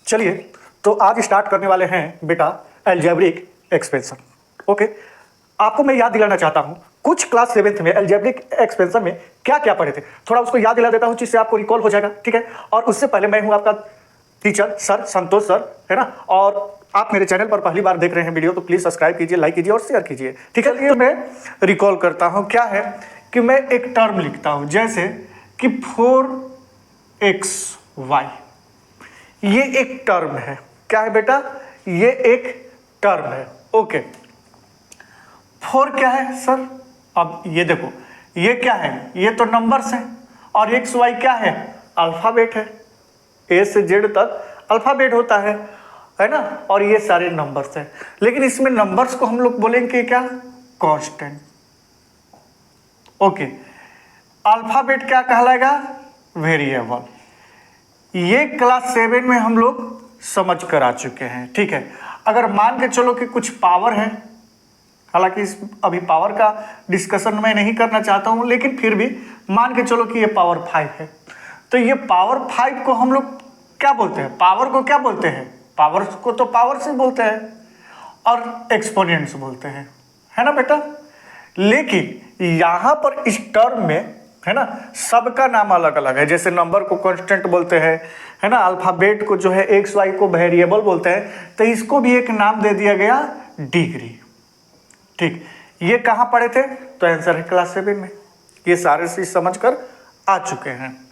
चलिए तो आज स्टार्ट करने वाले हैं बेटा अलजेब्रिक एक्सपेंशन। ओके, आपको मैं याद दिलाना चाहता हूं कुछ क्लास 7th में अलजेब्रिक एक्सपेंशन में क्या क्या पढ़े थे, थोड़ा उसको याद दिला देता हूं जिससे आपको रिकॉल हो जाएगा। ठीक है, और उससे पहले मैं हूं आपका टीचर सर संतोष सर, है ना। और आप मेरे चैनल पर पहली बार देख रहे हैं वीडियो तो प्लीज सब्सक्राइब कीजिए, लाइक कीजिए और शेयर कीजिए। ठीक है, ये मैं रिकॉल करता हूं क्या है कि मैं एक टर्म लिखता हूं जैसे कि 4xy, ये एक टर्म है। क्या है बेटा? ये एक टर्म है। ओके, 4 क्या है सर? अब ये देखो, ये क्या है? ये तो नंबर्स है और एक्स वाई क्या है? अल्फाबेट है। ए से जेड तक अल्फाबेट होता है ना। और ये सारे नंबर्स हैं, लेकिन इसमें नंबर्स को हम लोग बोलेंगे क्या? कांस्टेंट। ओके, अल्फाबेट क्या कहलाएगा? वेरिएबल। ये क्लास 7 में हम लोग समझ कर आ चुके हैं। ठीक है, अगर मान के चलो कि कुछ पावर है, हालांकि अभी पावर का डिस्कशन मैं नहीं करना चाहता हूं, लेकिन फिर भी मान के चलो कि ये पावर 5 है, तो ये पावर 5 को हम लोग क्या बोलते हैं? पावर को क्या बोलते हैं? पावर को तो पावर से बोलते हैं और एक्सपोनेंट्स बोलते हैं, है ना बेटा। लेकिन यहां पर इस टर्म में, है ना, सबका नाम अलग अलग है। जैसे नंबर को कांस्टेंट बोलते हैं, है ना, अल्फाबेट को जो है एक्स वाई को वेरिएबल बोलते हैं, तो इसको भी एक नाम दे दिया गया डिग्री। ठीक, ये कहां पढ़े थे? तो आंसर है क्लास 7 में। ये सारे चीज समझ कर आ चुके हैं।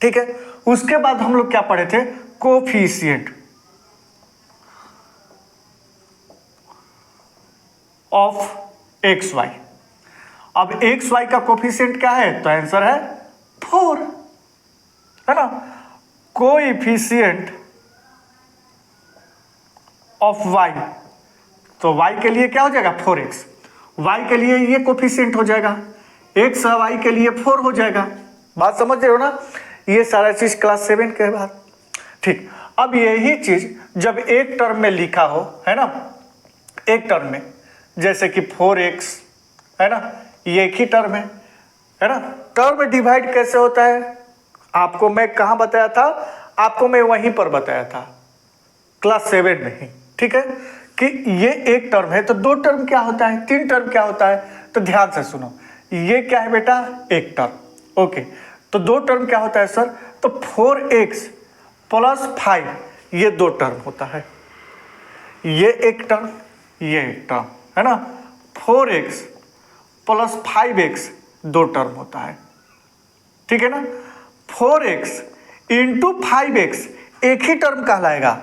ठीक है, उसके बाद हम लोग क्या पढ़े थे? Coefficient of X Y. अब एक्स वाई का कोफिशिएंट क्या है? तो आंसर है 4, है ना। कोएफिशिएंट ऑफ वाई, तो वाई के लिए क्या हो जाएगा? 4x। वाई के लिए ये कोफिशिएंट हो जाएगा, एक्स वाई के लिए 4 हो जाएगा। बात समझ रहे हो ना? ये सारा चीज क्लास 7 के बाद। ठीक, अब यही चीज जब एक टर्म में लिखा हो, है ना, एक टर्म में, जैसे कि 4x, है ना, ये एक ही टर्म है ना। टर्म डिवाइड कैसे होता है आपको मैं कहां बताया था? आपको मैं वहीं पर बताया था क्लास 7 में ही। ठीक है, कि ये एक टर्म है तो दो टर्म क्या होता है, 3 टर्म क्या होता है? तो ध्यान से सुनो, ये क्या है बेटा? एक टर्म। ओके, तो दो टर्म क्या होता है सर? तो 4x प्लस 5, ये दो टर्म होता है। ये एक टर्म, ये एक टर्म, है ना। 4x प्लस 5x दो टर्म होता है। ठीक है ना। 4x इंटू 5x एक ही टर्म कहलाएगा,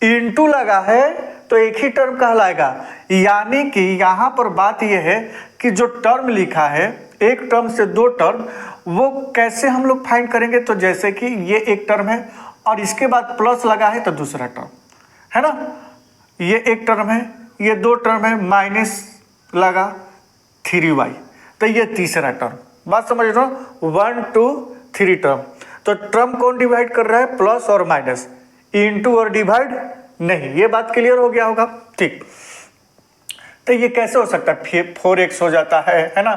इंटू लगा है तो एक ही टर्म कहलाएगा। यानी कि यहां पर बात यह है कि जो टर्म लिखा है, एक टर्म से दो टर्म, वो कैसे हम लोग फाइंड करेंगे? तो जैसे कि ये एक टर्म है और इसके बाद प्लस लगा है तो दूसरा टर्म, है ना। ये एक टर्म है, ये दो टर्म है, माइनस लगा 3y, तो ये तीसरा टर्म। बात समझ रहे हो? 1 2 3 टर्म। तो टर्म कौन डिवाइड कर रहा है? प्लस और माइनस, इंटू और डिवाइड नहीं। ये बात क्लियर हो गया होगा। ठीक, तो ये कैसे हो सकता है? 4x हो जाता है ना,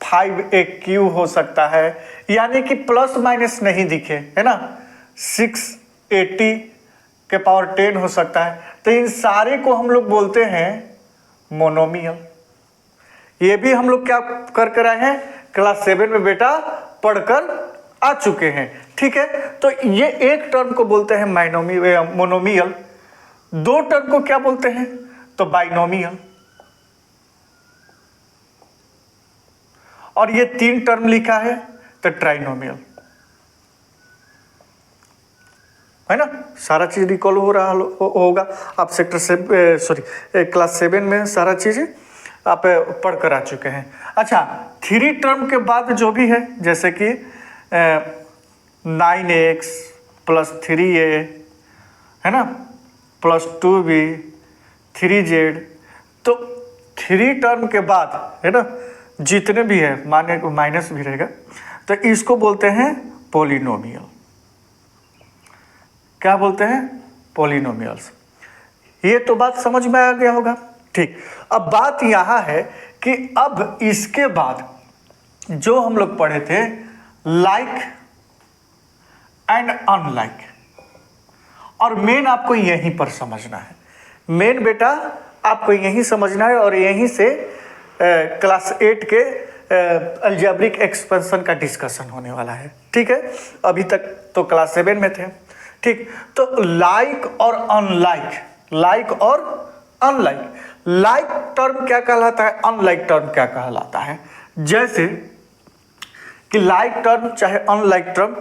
5aq हो सकता है, यानी कि प्लस माइनस नहीं दिखे, है ना। 680 के पावर 10 हो सकता है। तो इन सारे को हम लोग बोलते हैं मोनोमियल। ये भी हम लोग क्या कर आए हैं? क्लास 7 में बेटा पढ़कर आ चुके हैं। ठीक है, तो ये एक टर्म को बोलते हैं मोनोमियल, दो टर्म को क्या बोलते हैं? तो बाइनोमियल, और ये 3 टर्म लिखा है तो ट्राइनोमियल, है ना। सारा चीज रिकॉल हो रहा होगा आप सेक्टर से क्लास 7 में सारा चीज आप पढ़ कर आ चुके हैं। अच्छा, 3 टर्म के बाद जो भी है, जैसे कि 9x प्लस 3a, है ना, प्लस 2b 3z, तो 3 टर्म के बाद, है ना, जितने भी है, माने को माइनस भी रहेगा, तो इसको बोलते हैं पॉलिनोमियल। क्या बोलते हैं? पॉलिनोमियल्स। ये तो बात समझ में आ गया होगा। ठीक, अब बात यहां है कि अब इसके बाद जो हम लोग पढ़े थे लाइक एंड अनलाइक, और मेन आपको यहीं पर समझना है, मेन बेटा आपको यहीं समझना है। और यहीं से क्लास 8 के अलजेब्रिक एक्सपेंशन का डिस्कशन होने वाला है, ठीक है। अभी तक तो क्लास 7 में थे, ठीक। तो लाइक और अनलाइक, लाइक और अनलाइक, लाइक टर्म क्या कहलाता है, अनलाइक टर्म क्या कहलाता है। जैसे कि लाइक टर्म चाहे अनलाइक टर्म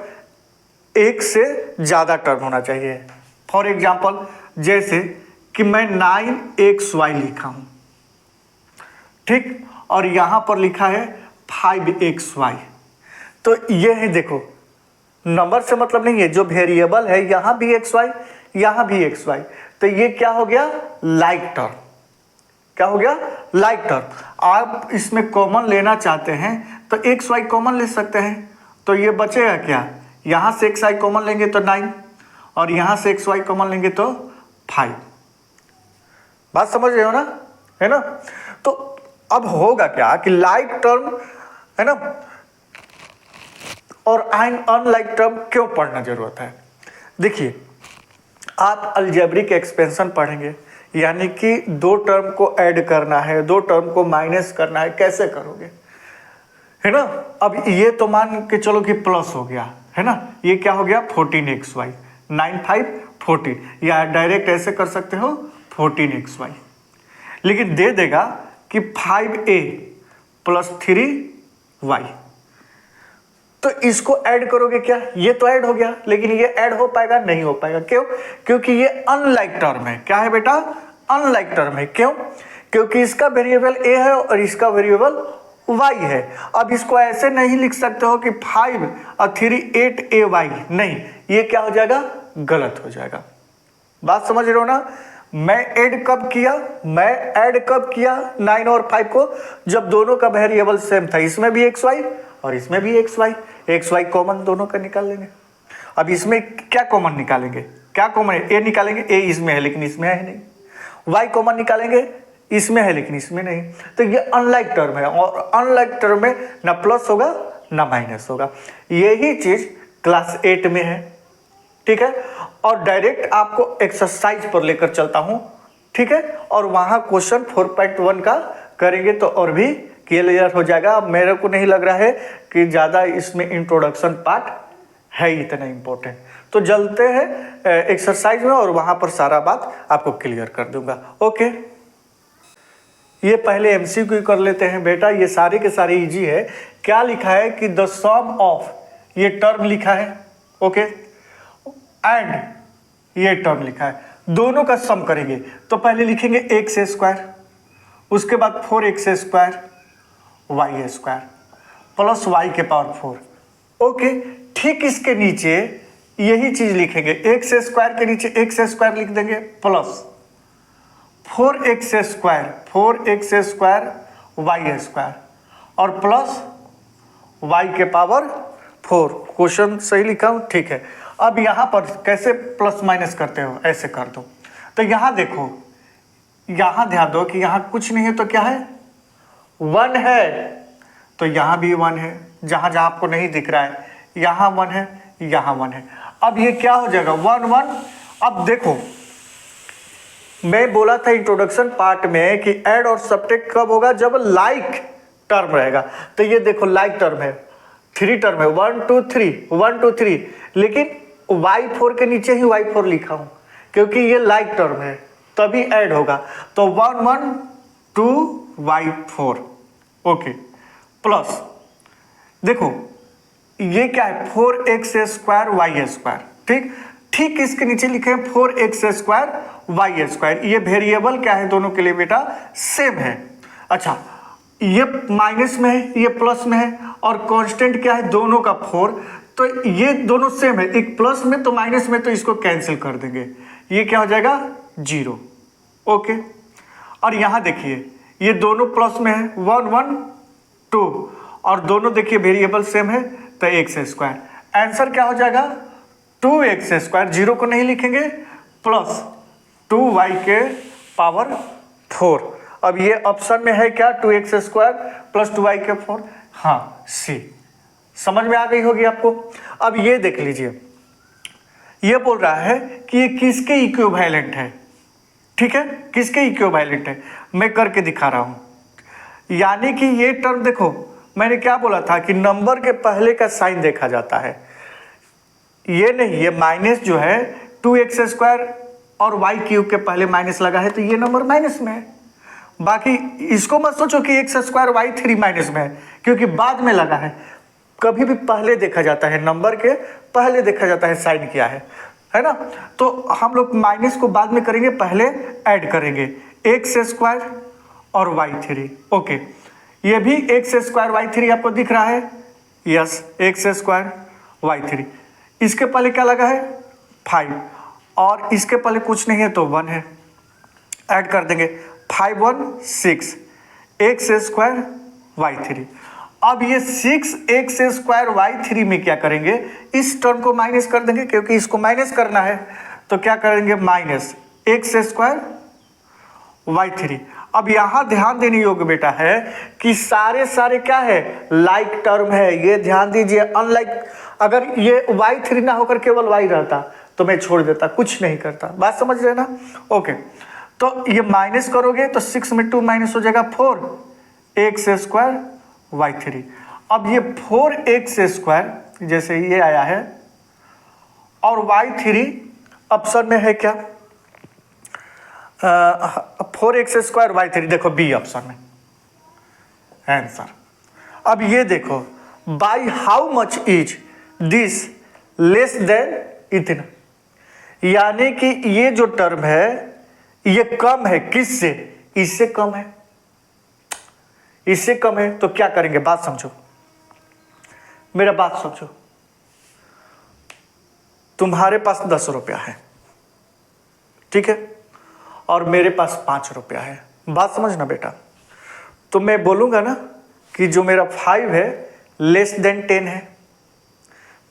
एक से ज़्यादा टर्म होना चाहिए। फॉर एग्जाम्पल जैसे कि मैं 9xy लिखा हूँ, ठीक, और यहाँ पर लिखा है 5xy। तो ये है, देखो नंबर से मतलब नहीं है, जो वेरिएबल है यहाँ भी xy यहाँ भी xy, तो ये क्या हो गया, लाइक टर्म। क्या हो गया, लाइक टर्म। आप इसमें कॉमन लेना चाहते हैं तो xy कॉमन ले सकते हैं, तो ये बचेगा क्या, यहाँ से xy कॉमन लेंगे तो 9 और यहाँ से xy कॉमन लेंगे तो 5। बात समझ रहे हो ना, है ना। तो अब होगा क्या कि लाइक टर्म, है ना, और अनलाइक टर्म क्यों पढ़ना जरूरत है। देखिए आप अलजेब्रिक एक्सपेंशन पढ़ेंगे, यानी कि दो टर्म को ऐड करना है, दो टर्म को माइनस करना है, कैसे करोगे, है ना। अब ये तो मान के चलो कि प्लस हो गया, है ना, ये क्या हो गया 14xy, 9 5 14, या डायरेक्ट ऐसे कर सकते हो 14xy, लेकिन दे देगा कि 5a + 3y। तो इसको ऐड करोगे क्या, ये तो ऐड हो गया, लेकिन ये ऐड हो पाएगा, नहीं हो पाएगा। क्यों, क्योंकि ये अनलाइक टर्म है। क्या है बेटा, अनलाइक टर्म है। क्यों, क्योंकि इसका वेरिएबल a है और इसका वेरिएबल y है। अब इसको ऐसे नहीं लिख सकते हो कि 5 और 3 8ay, नहीं, ये क्या हो जाएगा, गलत हो जाएगा। बात समझ रहे हो ना। मैं ऐड कब किया, मैं ऐड कब किया 9 और 5 को, जब दोनों का वेरिएबल सेम था, इसमें भी xy और इसमें भी xy कॉमन दोनों का निकाल लेंगे। अब इसमें क्या कॉमन निकालेंगे, क्या कॉमन है, a निकालेंगे, a इसमें है लेकिन इसमें है नहीं, y कॉमन निकालेंगे, इसमें है लेकिन इसमें नहीं। तो ये अनलाइक टर्म है, और अनलाइक टर्म में ना प्लस होगा ना माइनस होगा। यही चीज क्लास 8 में है, ठीक है। और डायरेक्ट आपको एक्सरसाइज पर लेकर चलता हूं, ठीक है, और वहां क्वेश्चन 4.1 का करेंगे तो और भी क्लियर हो जाएगा। मेरे को नहीं लग रहा है कि ज़्यादा इसमें इंट्रोडक्शन पार्ट है इतना इम्पोर्टेंट। तो चलते हैं एक्सरसाइज में और वहाँ पर सारा बात आपको क्लियर कर दूंगा। ओके, ये पहले MCQ कर लेते हैं बेटा। ये सारे के सारे इजी है। क्या लिखा है कि द सम ऑफ, ये टर्म लिखा है, ओके, एंड ये टर्म लिखा है, दोनों का सम करेंगे तो पहले लिखेंगे x², उसके बाद 4x² y² plus y⁴। Okay, ठीक इसके नीचे यही चीज लिखेंगे, x² के नीचे x² लिख देंगे प्लस 4x² y² और प्लस y⁴। क्वेश्चन सही लिखा हूं, ठीक है। अब यहां पर कैसे प्लस माइनस करते हो, ऐसे कर दो। तो यहां देखो, यहां ध्यान दो कि यहां कुछ नहीं है तो क्या है, 1 है, तो यहां भी 1 है। जहां जहां आपको नहीं दिख रहा है, यहां 1 है, यहां 1 है। अब ये क्या हो जाएगा, 1 1। अब देखो, मैं बोला था इंट्रोडक्शन पार्ट में कि ऐड और सब्ट्रैक्ट कब होगा, जब लाइक टर्म रहेगा। तो ये देखो लाइक टर्म है, 3 टर्म है, 1 2 3 1 2 3, लेकिन y4 के नीचे ही y4 लिखा हूं क्योंकि ये लाइक टर्म है, तभी ऐड होगा। तो 1 1 2 y4, ओके, प्लस देखो ये क्या है, 4x² y², ठीक। ठीक इसके नीचे लिखे 4x² y²। ये वेरिएबल क्या है, दोनों के लिए बेटा सेम है। अच्छा, ये माइनस में है, ये प्लस में है, और कांस्टेंट क्या है, दोनों का 4, तो ये दोनों सेम है, एक प्लस में तो माइनस में, तो इसको कैंसिल कर देंगे, ये क्या हो जाएगा 0। ओके, और यहां देखिए ये दोनों प्लस में है, 1 1 2, और दोनों देखिए वेरिएबल सेम है, तो x²। आंसर क्या हो जाएगा 2x², 0 को नहीं लिखेंगे, प्लस 2y⁴। अब ये ऑप्शन में है क्या, 2x² प्लस 2y⁴, हाँ सी। समझ में आ गई होगी आपको। अब ये देख लीजिए, ये बोल रहा है कि ये किसके इक्विवेलेंट है, ठीक है, किसके इक्विवेलेंट है, मैं करके दिखा रहा हूं। यानी कि ये टर्म देखो, मैंने क्या बोला था कि नंबर के पहले का साइन देखा जाता है, ये नहीं, ये माइनस जो है 2x² और y³ के पहले माइनस लगा है तो ये नंबर माइनस में है। बाकी इसको मत सोचो कि x² y3 माइनस में है, क्योंकि बाद में लगा है। कभी भी पहले देखा जाता है, नंबर के पहले देखा जाता है साइन क्या है ना। तो हम लोग माइनस को बाद में करेंगे, पहले ऐड करेंगे x² और y3। ओके, ये भी x² y3 आपको दिख रहा है, यस, x² y3। इसके पहले क्या लगा है 5 और इसके पहले कुछ नहीं है तो 1 है, ऐड कर देंगे 5 1 6 x² y3। अब ये 6x² y3 में क्या करेंगे, इस टर्म को माइनस कर देंगे, क्योंकि इसको माइनस करना है तो क्या करेंगे माइनस x² y3। अब यहां ध्यान देने योग्य बेटा है कि सारे क्या है, लाइक टर्म है, ये ध्यान दीजिए। अनलाइक अगर ये y3 ना होकर केवल y रहता तो मैं छोड़ देता, कुछ नहीं करता, बात समझ रहे ना। ओके, तो ये माइनस करोगे तो 6 में 2 माइनस हो जाएगा 4x² y3। अब ये 4x², जैसे ये आया है, और y3 ऑप्शन में है क्या, 4x² y3, देखो बी ऑप्शन में आंसर। अब ये देखो, by how much is this less than इतना, यानी कि ये जो टर्म है ये कम है किससे, इससे कम है, इससे कम है। तो क्या करेंगे, बात समझो, मेरा बात समझो। तुम्हारे पास 10 रुपया है, ठीक है, और मेरे पास 5 रुपया है, बात समझना बेटा। तो मैं बोलूंगा ना कि जो मेरा 5 है लेस देन 10 है,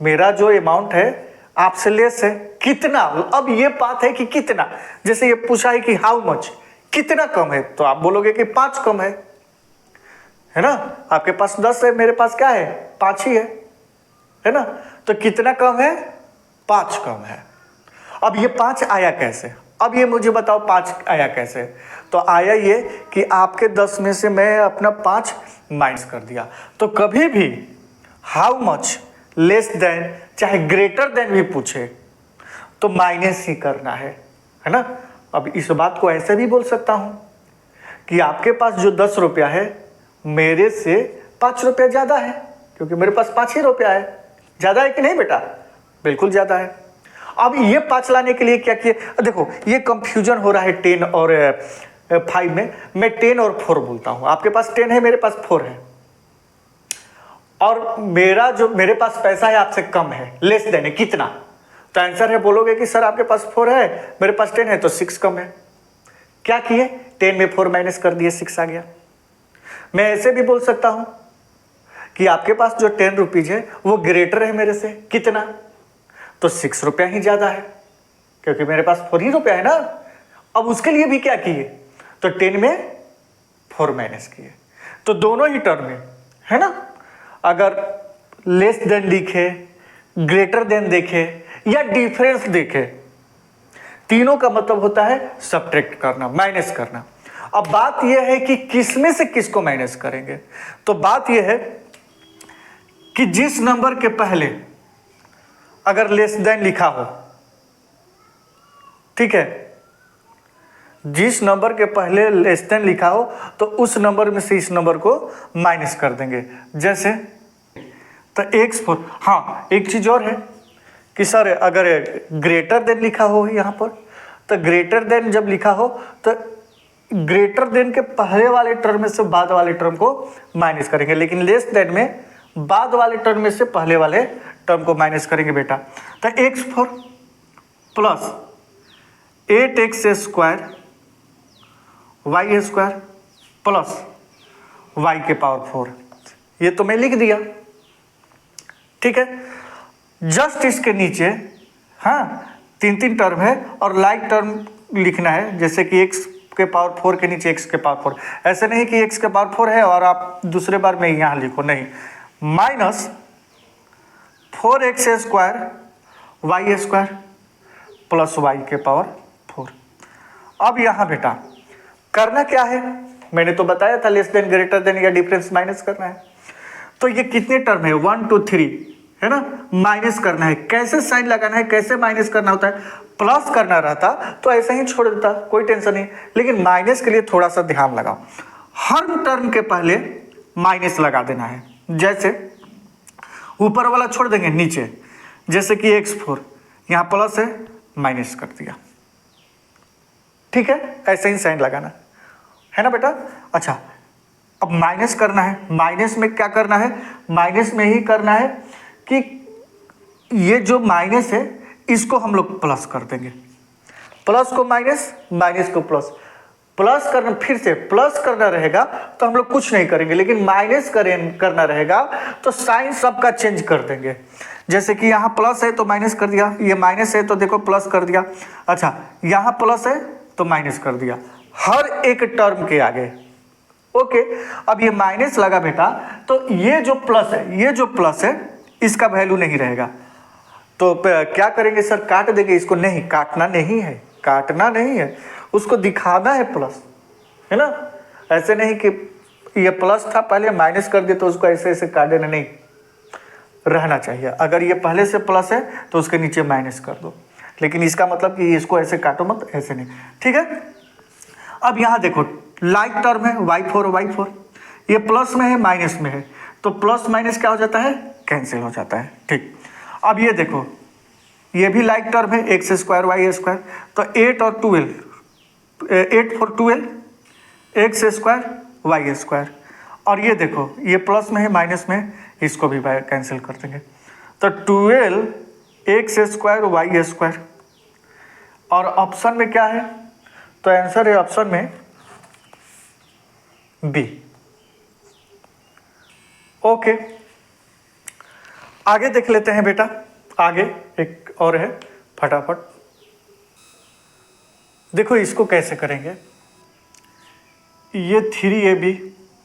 मेरा जो अमाउंट है आपसे लेस है, कितना। अब ये बात है कि कितना, जैसे ये पूछा है कि हाउ मच, कितना कम है, तो आप बोलोगे कि 5 कम है ना। आपके पास 10 है, मेरे पास क्या है 5 ही है ना। तो कितना कम है, 5 कम है। अब ये 5 आया कैसे, अब ये मुझे बताओ 5 आया कैसे। तो आया ये कि आपके 10 में से मैं अपना 5 माइनस कर दिया। तो कभी भी हाउ मच लेस देन, चाहे ग्रेटर देन भी पूछे तो माइनस ही करना है ना। अब इस बात को ऐसे भी बोल सकता हूं कि आपके पास जो 10 रुपया है मेरे से 5 रुपया ज़्यादा है, क्योंकि मेरे पास 5 ही रुपया है। ज़्यादा है कि नहीं बेटा, बिल्कुल ज़्यादा है। अब ये 5 लाने के लिए क्या किए, देखो ये कंफ्यूजन हो रहा है 10 और 5 में। मैं 10 और 4 बोलता हूँ, आपके पास 10 है, मेरे पास 4 है, और मेरे पास पैसा है आपसे कम है, लेस देन है, कितना। तो आंसर है, बोलोगे कि सर आपके पास 4 है, मेरे पास 10 है, तो 6 कम है। क्या किए, 10 में 4 माइनस कर दिए, 6 आ गया। मैं ऐसे भी बोल सकता हूं कि आपके पास जो 10 रुपीज है वो ग्रेटर है मेरे से, कितना, तो 6 रुपया ही ज्यादा है, क्योंकि मेरे पास 4 ही रुपया है ना। अब उसके लिए भी क्या किए, तो 10 में 4 माइनस किए। तो दोनों ही टर्म में है ना, अगर लेस देन दिखे, ग्रेटर देन देखे या डिफरेंस देखे, तीनों का मतलब होता है सब्ट्रैक्ट करना, माइनस करना। अब बात यह है कि किसमें से किसको माइनस करेंगे। तो बात यह है कि जिस नंबर के पहले अगर लेस देन लिखा हो, ठीक है, जिस नंबर के पहले लेस देन लिखा हो तो उस नंबर में से इस नंबर को माइनस कर देंगे। जैसे तो x4, हाँ एक चीज और है कि सर अगर ग्रेटर देन लिखा हो यहाँ पर, तो ग्रेटर देन जब लिखा हो तो ग्रेटर देन के पहले वाले टर्म में से बाद वाले टर्म को माइनस करेंगे, लेकिन लेस देन में बाद वाले टर्म में से पहले वाले टर्म को माइनस करेंगे बेटा। तो x4 plus 8x² y² plus y के पावर 4, ये तो मैं लिख दिया, ठीक है। जस्ट इसके नीचे हाँ 3 टर्म है और लाइक टर्म लिखना है, जैसे कि x के पावर 4 के नीचे x के पावर 4। ऐसे नहीं कि x के पावर 4 है और आप दूसरे बार में यहाँ लिखो, नहीं, minus 4x² y² plus Y के पावर 4। अब यहाँ बेटा करना क्या है, मैंने तो बताया था लेस देन ग्रेटर देन या डिफरेंस माइनस करना है। तो ये कितने टर्म है 1 2 3 है ना, माइनस करना है। कैसे साइन लगाना है, कैसे माइनस करना होता है, प्लस करना रहता तो ऐसे ही छोड़ देता, कोई टेंशन नहीं, लेकिन माइनस के लिए थोड़ा सा ध्यान लगाओ, हर टर्म के पहले माइनस लगा देना है। जैसे ऊपर वाला छोड़ देंगे नीचे, जैसे कि x4 यहाँ प्लस है माइनस कर दिया, ठीक है, ऐसे ही साइन लगाना है ना बेटा। अच्छा अब माइनस करना है, माइनस में क्या करना है, माइनस में ही करना है कि ये जो माइनस है इसको हम लोग प्लस कर देंगे, प्लस को माइनस, माइनस को प्लस, प्लस करना, फिर से प्लस करना रहेगा तो हम लोग कुछ नहीं करेंगे, लेकिन माइनस करना रहेगा तो साइन सबका चेंज कर देंगे। जैसे कि यहाँ प्लस है तो माइनस कर दिया, ये माइनस है तो देखो प्लस कर दिया, अच्छा यहाँ प्लस है तो माइनस कर दिया, हर एक टर्म के आगे। ओके अब ये माइनस लगा बेटा, तो ये जो प्लस है, ये जो प्लस है इसका वैल्यू नहीं रहेगा, तो क्या करेंगे सर, काट देंगे इसको। नहीं, काटना नहीं है, काटना नहीं है, उसको दिखाना है प्लस, है ना। ऐसे नहीं कि ये प्लस था पहले माइनस कर दिया तो उसको ऐसे ऐसे काट देना, नहीं, रहना चाहिए। अगर ये पहले से प्लस है तो उसके नीचे माइनस कर दो, लेकिन इसका मतलब कि इसको ऐसे काटो मत, ऐसे नहीं, ठीक है। अब यहाँ देखो लाइक टर्म है y4 y4, ये प्लस में है माइनस में है, तो प्लस माइनस क्या हो जाता है, कैंसिल हो जाता है, ठीक। अब ये देखो ये भी लाइक टर्म है x² y², तो 8 और 12, 8 4 12 x² y², और ये देखो ये प्लस में है माइनस में, इसको भी कैंसिल कर देंगे, तो 12 x² y²। और ऑप्शन में क्या है, तो आंसर है ऑप्शन में बी। ओके आगे देख लेते हैं बेटा, आगे एक और है, फटाफट देखो इसको कैसे करेंगे। ये 3ab,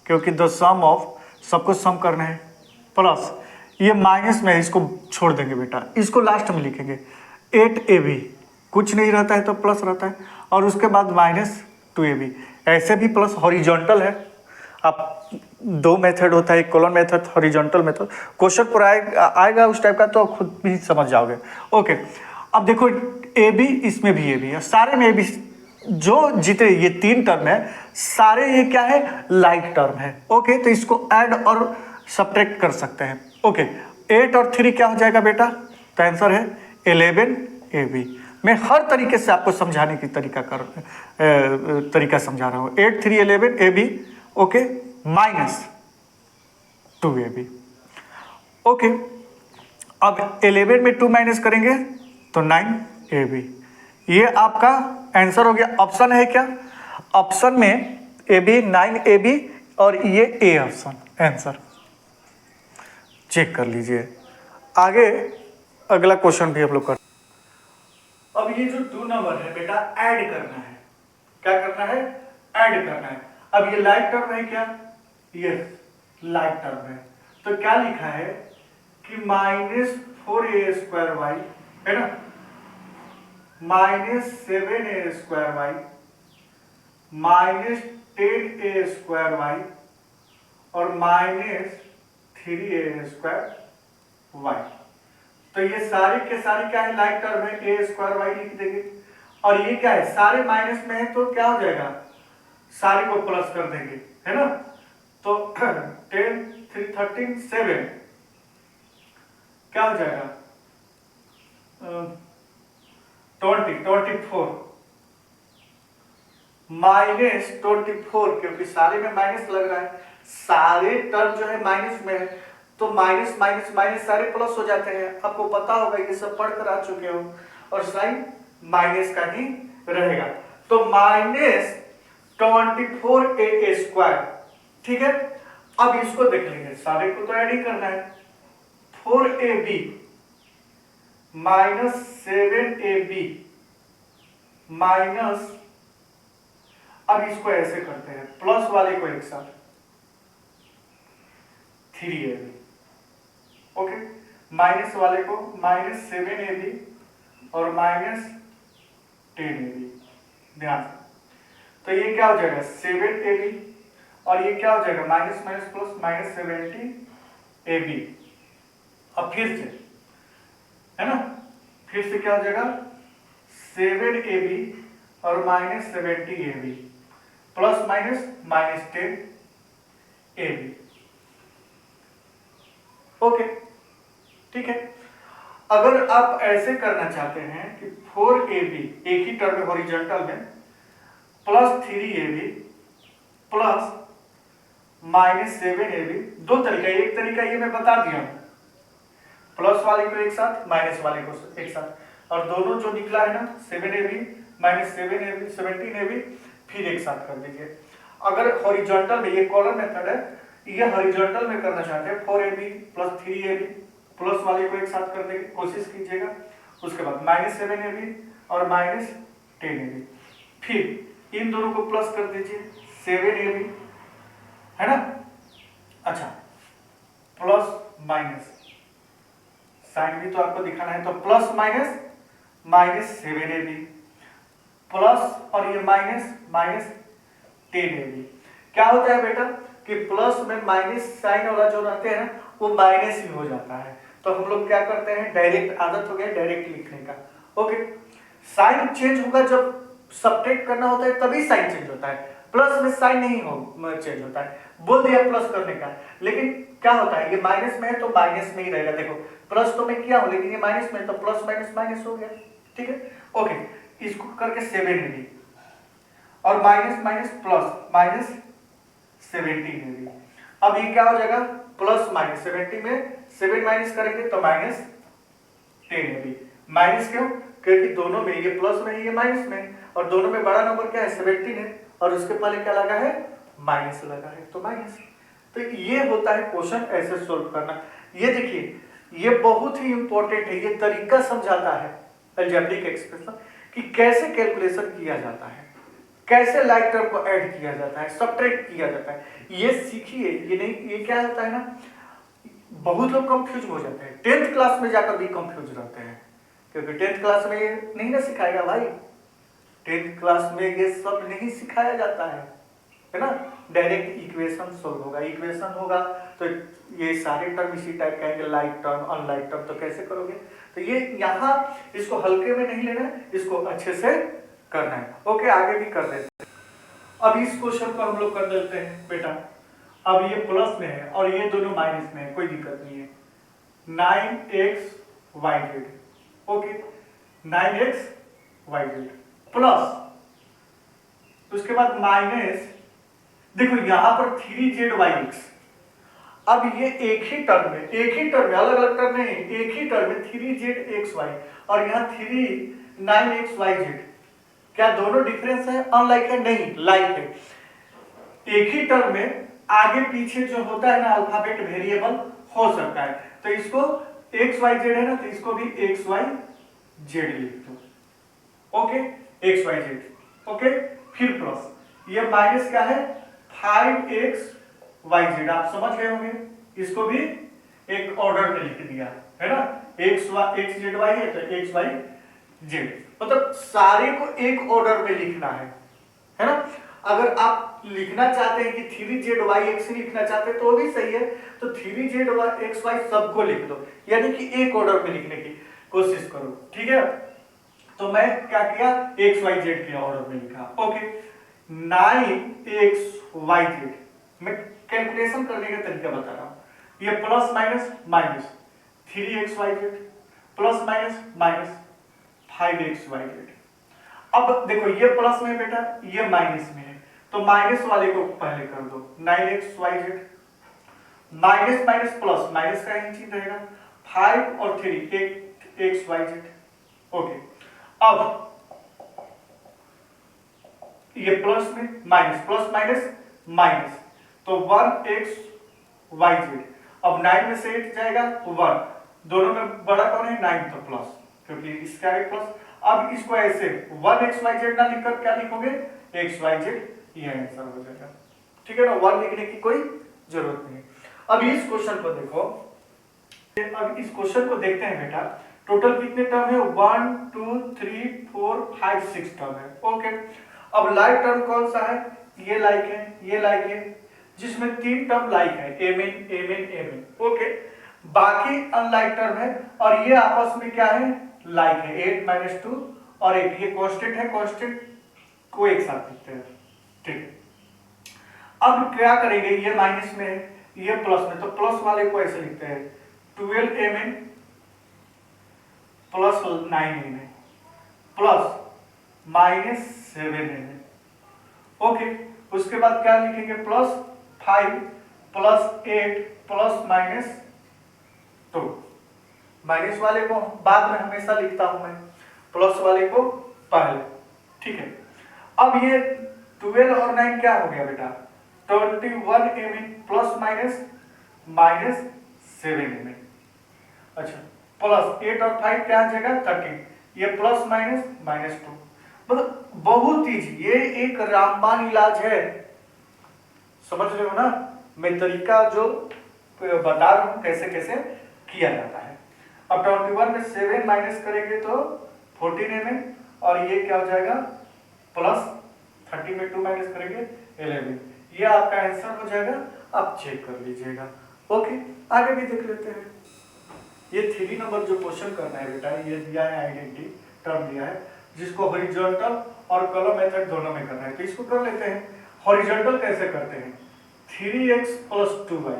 क्योंकि द सम ऑफ, सबको सम करना है, प्लस ये माइनस में है, इसको छोड़ देंगे बेटा, इसको लास्ट में लिखेंगे। 8ab कुछ नहीं रहता है तो प्लस रहता है, और उसके बाद -2ab, ऐसे भी प्लस, हॉरिजॉन्टल है। आप दो मेथड होता है, एक column method, horizontal method, question पर आएगा उस टाइप का तो खुद भी समझ जाओगे। ओके अब देखो ab, इसमें भी ab है, सारे में ab, जो जितने ये 3 टर्म है सारे ये क्या है, लाइक टर्म है। ओके तो इसको ऐड और सब्ट्रैक्ट कर सकते हैं। ओके 8 और 3 क्या हो जाएगा बेटा, तो आंसर है 11ab। मैं हर तरीके से आपको समझाने की तरीका समझा रहा हूँ। 8 3 11 ab, ओके, -2ab। ओके अब 11 में 2 माइनस करेंगे तो 9ab। ये आपका आंसर हो गया। ऑप्शन है क्या, ऑप्शन में ab 9ab, और ये ए ऑप्शन आंसर, चेक कर लीजिए। आगे अगला क्वेश्चन भी हम लोग कर। अब ये जो 2 नंबर है बेटा ऐड करना है, क्या करना है, ऐड करना है। अब ये लाइक टर्म है क्या, ये लाइक टर्म है, तो क्या लिखा है कि -4a² है ना, -7a² -10a² और -3a²। तो ये सारे के सारे क्या है, लाइक टर्म है, a² y लिख देंगे, और ये क्या है, सारे माइनस में है तो क्या हो जाएगा, सारे को प्लस कर देंगे, है ना। तो 10 3 13 7 क्या हो जाएगा, 20 24 -24, क्योंकि सारे में माइनस लग रहा है, सारे टर्म जो है माइनस में है, तो माइनस माइनस माइनस सारे प्लस हो जाते हैं। आपको पता होगा, ये सब पढ़ कर आ चुके हो, और साइन माइनस का ही रहेगा, तो -24a², ठीक है। अब इसको देख लेंगे, सारे को तो ऐड ही करना है। 4ab -7ab माइनस, अब इसको ऐसे करते हैं, प्लस वाले को एक साथ 3ab, ओके, माइनस वाले को -7ab और 10 AB। ध्यान से, तो ये क्या हो जाएगा 7AB, और ये क्या हो जाएगा minus minus plus minus 70AB। अब फिर से है ना, फिर से क्या हो जाएगा 7AB और minus 70AB plus minus minus 10AB। Okay, ठीक है। अगर आप ऐसे करना चाहते हैं कि 4AB एक ही टर्म में हॉरिजॉन्टल में plus 3AB plus minus 7AB, दो तरीका, एक तरीका ये मैं बता दिया प्लस वाले को एक साथ माइनस वाले को एक साथ, और दोनों जो निकला है ना 7AB माइनस 7AB 17AB फिर एक साथ कर दीजिए। अगर हॉरिजॉन्टल में, ये कॉलम मेथड है, ये हॉरिजॉन्टल में करना चाहते हैं 4AB प्लस 3AB प्लस वाले को एक साथ करने की कोशिश कीजिएगा। उसके बाद माइनस 7AB और माइनस 10AB, फिर इन दोनों को प्लस कर दीजिए 7AB, है ना। अच्छा, प्लस माइनस साइन भी तो आपको दिखाना है, तो plus minus minus 7AB plus और ये माइनस माइनस 10AB। क्या होता है बेटा कि प्लस में माइनस साइन वाला जो रहते हैं ना वो माइनस ही हो जाता है, तो हम लोग क्या करते हैं डायरेक्ट, आदत हो गया डायरेक्ट लिखने का। ओके, साइन चेंज होगा जब सब्ट्रैक्ट करना होता है तभी साइन चेंज होता है, प्लस में साइन नहीं हो चेंज होता है। बोल दिया प्लस करने का, लेकिन क्या होता है ये माइनस में है तो माइनस में ही रहेगा। देखो प्लस तो मैं किया हूं लेकिन ये माइनस में है तो प्लस माइनस माइनस हो गया, ठीक है। ओके, इसको करके 7AB और minus minus plus minus 17AB। अब ये क्या हो जाएगा प्लस माइनस 70 में 7 माइनस करेंगे तो माइनस 10AB। माइनस क्यों, क्योंकि दोनों में ये प्लस में ये माइनस में, और दोनों में बड़ा नंबर क्या है 17 है, और उसके पहले क्या लगा है माइनस लगा है, तो माइनस। तो ये होता है क्वेश्चन ऐसे सोल्व करना। ये देखिए ये बहुत ही इंपॉर्टेंट है, ये तरीका समझाता है अलजेब्रिक एक्सप्रेशन कि कैसे कैलकुलेशन किया जाता है, कैसे लाइक टर्म को ऐड किया जाता है, सब्ट्रैक्ट किया जाता है, ये सीखिए। ये नहीं, ये क्या होता है ना, बहुत लोग कंफ्यूज हो जाते हैं, 10th क्लास में जाकर भी कंफ्यूज रहते हैं, क्योंकि 10th क्लास में ये नहीं ना सिखाएगा भाई, 10th क्लास में ये सब नहीं सिखाया जाता है ना। डायरेक्ट इक्वेशन सोल्व होगा, इक्वेशन होगा तो ये सारे टर्म इसी टाइप का है, लाइक टर्म अनलाइक टर्म, तो कैसे करोगे। तो ये यहाँ इसको हल्के में नहीं लेना है, इसको अच्छे से करना है। ओके, आगे भी कर देते हैं। अब इस क्वेश्चन को हम लोग कर देते हैं बेटा। अब ये प्लस में है और ये दोनों माइनस में है, कोई दिक्कत नहीं है। 9xyz, ओके 9xyz प्लस उसके बाद माइनस, देखो यहां पर 3zyx। अब ये एक ही टर्म में, अलग अलग टर्म नहीं, एक ही टर्म में 3zxy और यहाँ 9xyz, क्या दोनों डिफरेंस है, अनलाइक है, नहीं लाइक है। एक ही टर्म में आगे पीछे जो होता है ना अल्फाबेट वेरिएबल हो सकता है, तो इसको xyz है ना तो इसको भी xyz लिख दो। ओके, xyz, ओके, फिर प्लस ये माइनस क्या है 5xyz, आप समझ गए होंगे, इसको भी एक ऑर्डर में लिख दिया है ना, xzy है तो xyz, मतलब सारे को एक ऑर्डर में लिखना है ना। अगर आप लिखना चाहते हैं कि 3zyx लिखना चाहते हैं तो भी सही है, तो 3zxy सबको लिख दो, यानी कि एक ऑर्डर में लिखने की कोशिश करो, ठीक है। तो मैं क्या किया xyz के ऑर्डर में लिखा। ओके, 9xyz, मैं कैलकुलेशन करने का तरीका बता रहा हूं। ये plus minus minus 3xyz plus minus minus 5xyz। अब देखो ये प्लस में बेटा, ये माइनस में है, तो माइनस वाले को पहले कर दो 9xyz, minus minus plus, minus का ही चीज रहेगा, 5 और 3 8xyz। ओके, अब ये प्लस में माइनस, प्लस माइनस माइनस, तो 1xyz। अब 9 में से 8 जाएगा 1, दोनों में बड़ा कौन है 9, तो प्लस, क्योंकि इसका है प्लस। अब इसको ऐसे 1xyz ना लिखकर क्या लिखोगे xyz, ये आंसर हो जाएगा, ठीक है ना। 1 लिखने की कोई जरूरत नहीं। अब इस क्वेश्चन को देखो, अब इस क्वेश्चन को देखते हैं बेटा, टोटल कितने टर्म है? 1 2 3 4 5 6 टर्म है। ओके, अब लाइक टर्म कौन सा है? ये लाइक है, ये लाइक है, जिसमें 3 टर्म लाइक है, M N M N M N. Okay, बाकी अनलाइक टर्म है और ये आपस में क्या है? लाइक है, 8 - 2 और 8। ये कांस्टेंट है, कांस्टेंट को एक साथ लिखते हैं। ठीक, अब क्या करेंगे? ये माइनस में है, ये प्लस में, तो प्लस वाले को ऐसे लिखते हैं 12 Mn plus 9 Mn plus -7 Mn। Okay, उसके बाद क्या लिखेंगे? +5 + 8 +-2। माइनस वाले को बाद में हमेशा लिखता हूं मैं, प्लस वाले को पहले। ठीक है, अब ये 12 और 9 क्या हो गया बेटा? 21 Mn ±-7 Mn। अच्छा, प्लस 8 और 5 क्या आ जाएगा? 13। ये प्लस माइनस -2। मतलब बहुत इजी, ये एक रामबाण इलाज है, समझ रहे हो ना? मैं तरीका जो बता रहा हूं कैसे कैसे किया जाता है। अब 21 में 7 माइनस करेंगे तो 14 Mn और ये क्या हो जाएगा? प्लस 30 में 2 माइनस करेंगे 11। ये आपका आंसर हो जाएगा, आप चेक कर लीजिएगा। ओके, आगे भी देख लेते हैं। ये 3 नंबर जो क्वेश्चन करना है बेटा, ये दिया है आइडेंटिटी टर्म दिया है, जिसको हॉरिजॉन्टल और कॉलम मेथड दोनों में करना है। तो इसको कर लेते हैं। हॉरिजॉन्टल कैसे करते हैं? 3x + 2y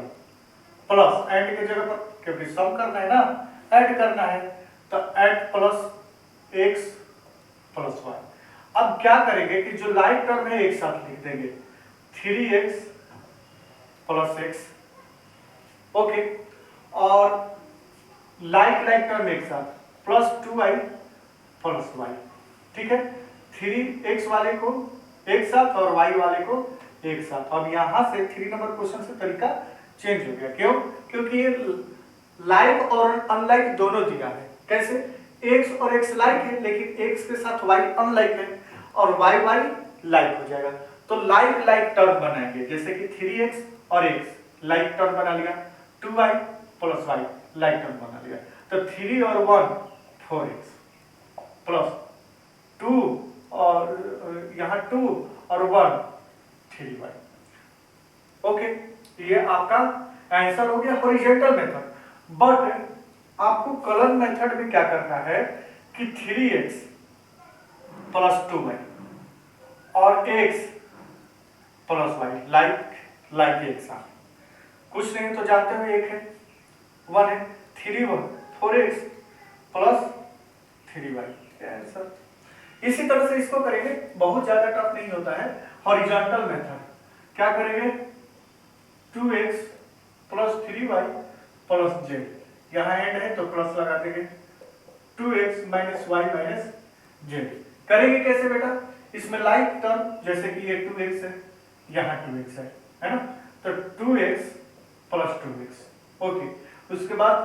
प्लस ऐड की जगह पर, क्योंकि सम करना है ना, ऐड करना है, तो ऐड +x + y। अब क्या करेंगे कि जो लाइक टर्म है एक साथ लिख देंगे, 3x + x। ओके, और लाइक टर्म एक साथ +2y + y। ठीक है, 3x वाले को एक साथ और y वाले को एक साथ। अब यहां से 3 नंबर क्वेश्चन से तरीका चेंज हो गया। क्यों? क्योंकि ये लाइक और अनलाइक दोनों दिया है। कैसे? x और x लाइक है, लेकिन x के साथ y अनलाइक है और y लाइक हो जाएगा। तो लाइक टर्म बनाएंगे, जैसे कि 3x और x लाइक टर्म बना लिया, 2y + y लाइक टर्म बना लिया। तो 3 और 1 4x प्लस 2 और यहाँ 2 और 1 3y। ओके, ये आपका आंसर हो गया हॉरिजॉन्टल मेथड। बट आपको कॉलम मेथड में क्या करना है कि 3x + 2y और x + y लाइक एक साथ, कुछ नहीं तो जानते हो एक है 1 है, 3 1 4x + 3y आंसर। इसी तरह से इसको करेंगे, बहुत ज्यादा टफ नहीं होता है। हॉरिजॉन्टल मेथड क्या करेंगे? 2x + 3y + z, यहाँ एंड है तो प्लस लगा देंगे, 2x - y - z। करेंगे कैसे बेटा? इसमें लाइक टर्म, जैसे कि ये 2x है, यहाँ 2x है ना, तो 2x + 2x। ओके, उसके बाद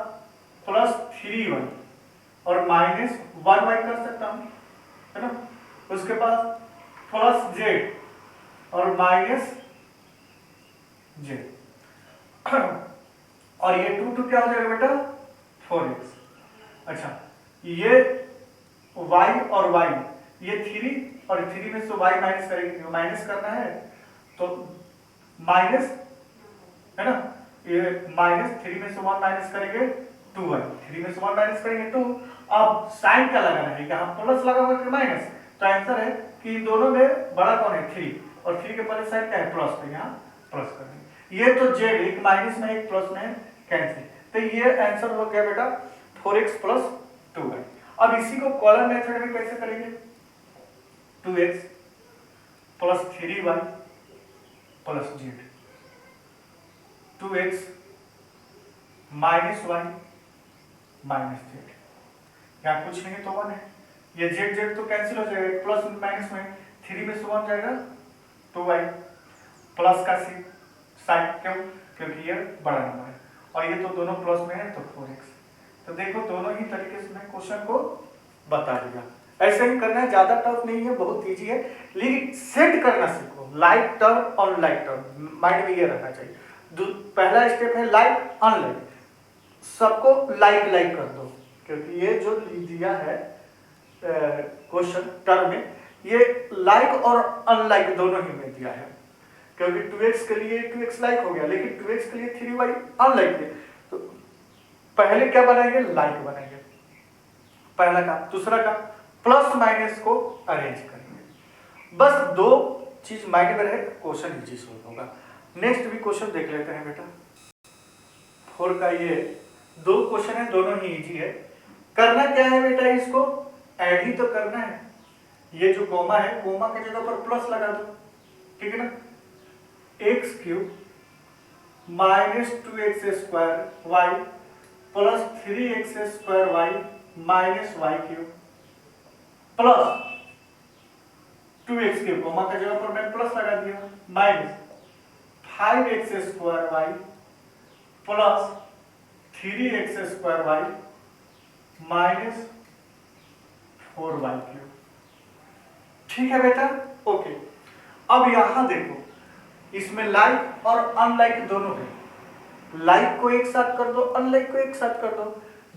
+3y और -1y कर सकता हूं, है ना। उसके बाद +z और -z और ये 2 क्या हो जाएगा बेटा? 4x। अच्छा, ये y और y, ये 3 और 3 में से y माइनस करेंगे, माइनस करना है तो माइनस, है ना, ये -3 में से 1 माइनस करेंगे 2y, 3 में से 1 माइनस करेंगे 2। अब साइन क्या लगाना है? यहाँ प्लस लगा हुआ है माइनस, तो आंसर है कि इन दोनों में बड़ा कौन है? 3, और 3 के पहले साइन क्या है? प्लस, तो यहाँ प्लस कर देंगे। ये तो z एक माइनस में एक प्लस में कैंसिल, तो ये आंसर हो गया बेटा 4x + 2y। अब इसी को कॉलम मेथड में कैसे करेंगे? 2x + 3y + z, 2x - y - z, यहाँ कुछ नहीं तो 1 है, ये z तो कैंसिल हो जाएगा, प्लस माइनस में 3 में से 1 जाएगा 2y प्लस का साइन, क्यों? क्योंकि ये बड़ा नंबर है और ये तो दोनों प्लस में है तो 4x। तो देखो दोनों ही तरीके से मैं क्वेश्चन को बता दिया। ऐसे ही करना है, ज्यादा टफ नहीं है, बहुत इजी है, लेकिन सेट करना सीखो। लाइक टर्म और लाइक टर्म माइंड में ये रहना चाहिए। पहला स्टेप है लाइक अनलाइक, सबको लाइक कर दो, क्योंकि ये जो दिया है क्वेश्चन टर्म में, ये लाइक और अनलाइक दोनों ही में दिया है। क्योंकि 2x के लिए 2x लाइक हो गया, लेकिन 2x के लिए 3y अनलाइक है, तो पहले क्या बनाएंगे, लाइक बनाएंगे पहला का। दूसरा का प्लस माइनस को अरेंज करेंगे। बस दो चीज माइंड में रहे, क्वेश्चन इजी सोल्व होगा। नेक्स्ट भी क्वेश्चन देख लेते हैं बेटा। 4 का ये दो क्वेश्चन है, दोनों ही इजी है। करना क्या है बेटा, इसको ऐड ही तो करना है। ये जो कोमा है, कोमा की जगह पर प्लस लगा दो, ठीक है ना। x³ minus 2x² y plus 3x² y minus y³ plus 2x³ comma की जगह पर मैं प्लस लगा दिया, minus 5x² y plus 3x² y minus 4y³। ठीक है बेटा, ओके। अब यहां देखो, इसमें लाइक और अनलाइक दोनों है। लाइक को एक साथ कर दो, अनलाइक को एक साथ कर दो।